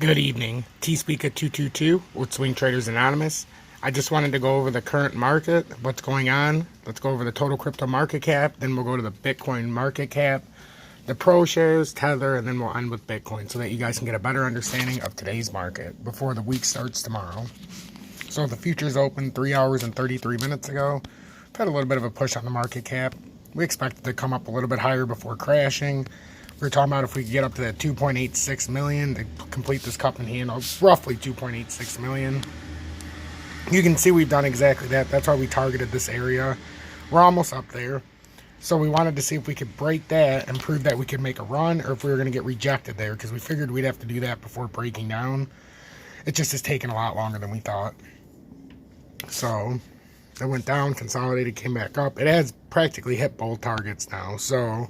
Good evening. T-Speaker222 with Swing Traders Anonymous. I just wanted to go over the current market, what's going on. Let's go over the total crypto market cap, then we'll go to the Bitcoin market cap, the ProShares, Tether, and then we'll end with Bitcoin so that you guys can get a better understanding of today's market before the week starts tomorrow. So the futures opened 3 hours and 33 minutes ago. We've had a little bit of a push on the market cap. We expect it to come up a little bit higher before crashing. We were talking about if we could get up to that 2.86 million to complete this cup and handle, roughly 2.86 million. You can see we've done exactly that. That's why we targeted this area. We're almost up there. So we wanted to see if we could break that and prove that we could make a run, or if we were going to get rejected there, because we figured we'd have to do that before breaking down. It just has taken a lot longer than we thought. So it went down, consolidated, came back up. It has practically hit both targets now. So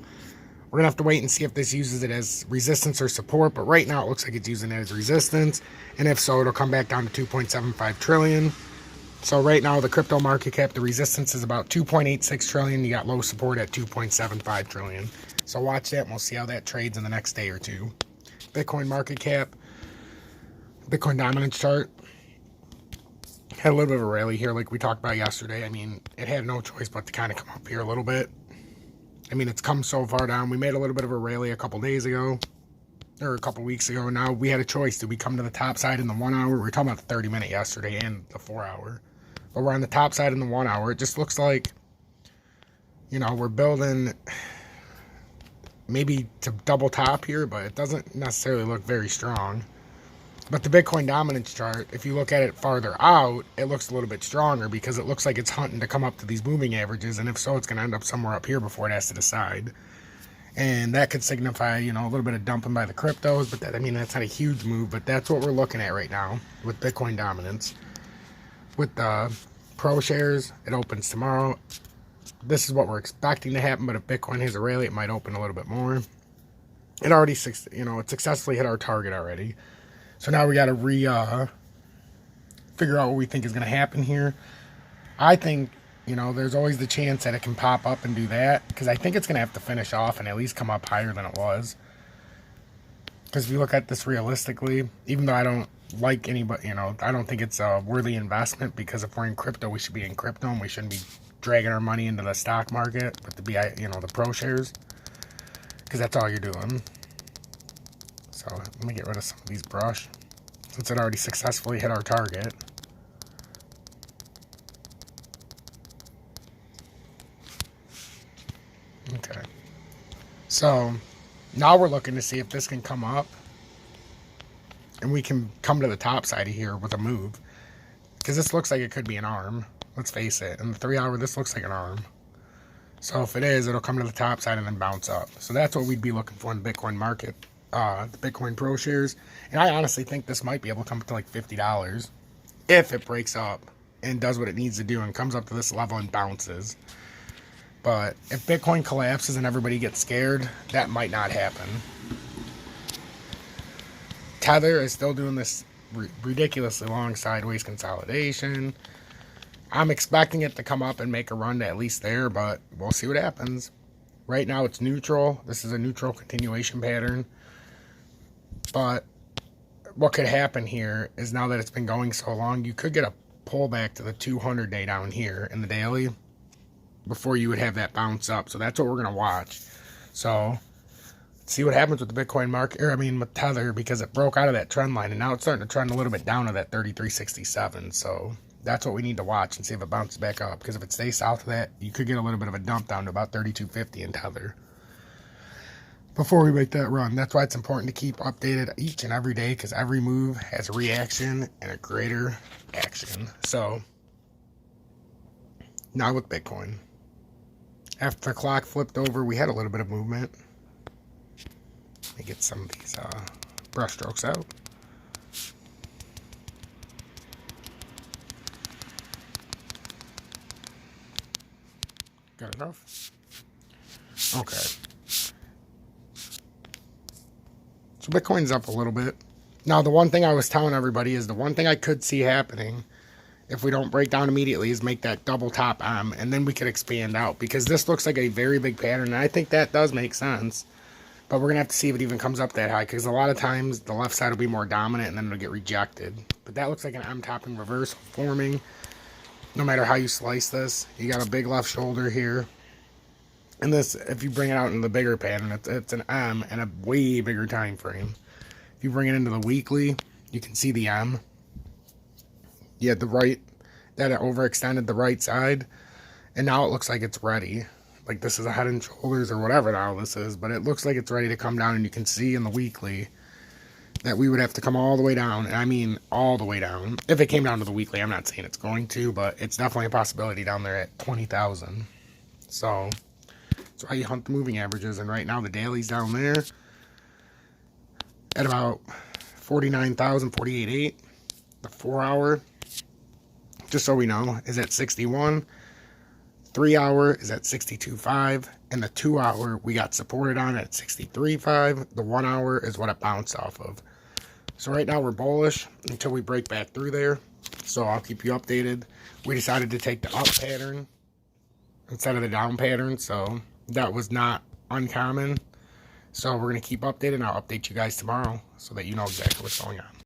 we're going to have to wait and see if this uses it as resistance or support. But right now it looks like it's using it as resistance. And if so, it'll come back down to 2.75 trillion. So right now the crypto market cap, the resistance is about 2.86 trillion. You got low support at 2.75 trillion. So watch that and we'll see how that trades in the next day or two. Bitcoin market cap, Bitcoin dominance chart. Had a little bit of a rally here like we talked about yesterday. I mean, it had no choice but to kind of come up here a little bit. I mean, it's come so far down. We made a little bit of a rally a couple days ago, or a couple weeks ago. Now we had a choice. Did we come to the top side in the 1 hour? We were talking about the 30-minute yesterday and the 4 hour. But we're on the top side in the 1 hour. It just looks like, you know, we're building maybe to double top here, but it doesn't necessarily look very strong. But the Bitcoin dominance chart, if you look at it farther out, it looks a little bit stronger because it looks like it's hunting to come up to these moving averages. And if so, it's going to end up somewhere up here before it has to decide. And that could signify, you know, a little bit of dumping by the cryptos. But that, I mean, that's not a huge move. But that's what we're looking at right now with Bitcoin dominance. With the ProShares, it opens tomorrow. This is what we're expecting to happen. But if Bitcoin has a rally, it might open a little bit more. It already, you know, it successfully hit our target already. So now we got to figure out what we think is going to happen here. I think, you know, there's always the chance that it can pop up and do that, because I think it's going to have to finish off and at least come up higher than it was. Because if you look at this realistically, even though I don't like anybody, you know, I don't think it's a worthy investment, because if we're in crypto, we should be in crypto and we shouldn't be dragging our money into the stock market with the you know, the ProShares, because that's all you're doing. So let me get rid of some of these brush, since it already successfully hit our target. Okay. So now we're looking to see if this can come up and we can come to the top side of here with a move. Because this looks like it could be an arm. Let's face it. In the 3 hour, this looks like an arm. So if it is, it'll come to the top side and then bounce up. So that's what we'd be looking for in the Bitcoin market. The Bitcoin ProShares, and I honestly think this might be able to come up to like $50 if it breaks up and does what it needs to do and comes up to this level and bounces. But if Bitcoin collapses and everybody gets scared, that might not happen. Tether is still doing this ridiculously long sideways consolidation. I'm expecting it to come up and make a run to at least there, but we'll see what happens. Right now it's neutral. This is a neutral continuation pattern. But what could happen here is, now that it's been going so long, you could get a pullback to the 200 day down here in the daily before you would have that bounce up. So that's what we're going to watch. So see what happens with the Bitcoin market, or I mean with Tether, because it broke out of that trend line and now it's starting to trend a little bit down to that 33.67. So that's what we need to watch and see if it bounces back up, because if it stays south of that, you could get a little bit of a dump down to about 32.50 in Tether before we make that run. That's why it's important to keep updated each and every day, because every move has a reaction and a greater action. So now with Bitcoin, after the clock flipped over, we had a little bit of movement. Let me get some of these brush strokes out. Got enough? Okay. So Bitcoin's up a little bit. Now, the one thing I was telling everybody is the one thing I could see happening if we don't break down immediately is make that double top and then we could expand out, because this looks like a very big pattern, and I think that does make sense. But we're going to have to see if it even comes up that high, because a lot of times the left side will be more dominant and then it'll get rejected. But that looks like an M topping reversal forming. No matter how you slice this, you got a big left shoulder here. And this, if you bring it out in the bigger pattern, it's an M and a way bigger time frame. If you bring it into the weekly, you can see the M. You had the right, that it overextended the right side. And now it looks like it's ready. Like this is a head and shoulders or whatever the hell this is, but it looks like it's ready to come down, and you can see in the weekly that we would have to come all the way down, and I mean all the way down. If it came down to the weekly, I'm not saying it's going to, but it's definitely a possibility down there at 20,000. So that's why you hunt the moving averages, and right now the daily's down there at about 49,000, 48.8. The 4 hour, just so we know, is at 61. 3 hour is at 62.5, and the 2 hour we got supported on at 63.5. The 1 hour is what it bounced off of. So right now we're bullish until we break back through there. So I'll keep you updated. We decided to take the up pattern instead of the down pattern, so that was not uncommon. So we're going to keep updated, and I'll update you guys tomorrow so that you know exactly what's going on.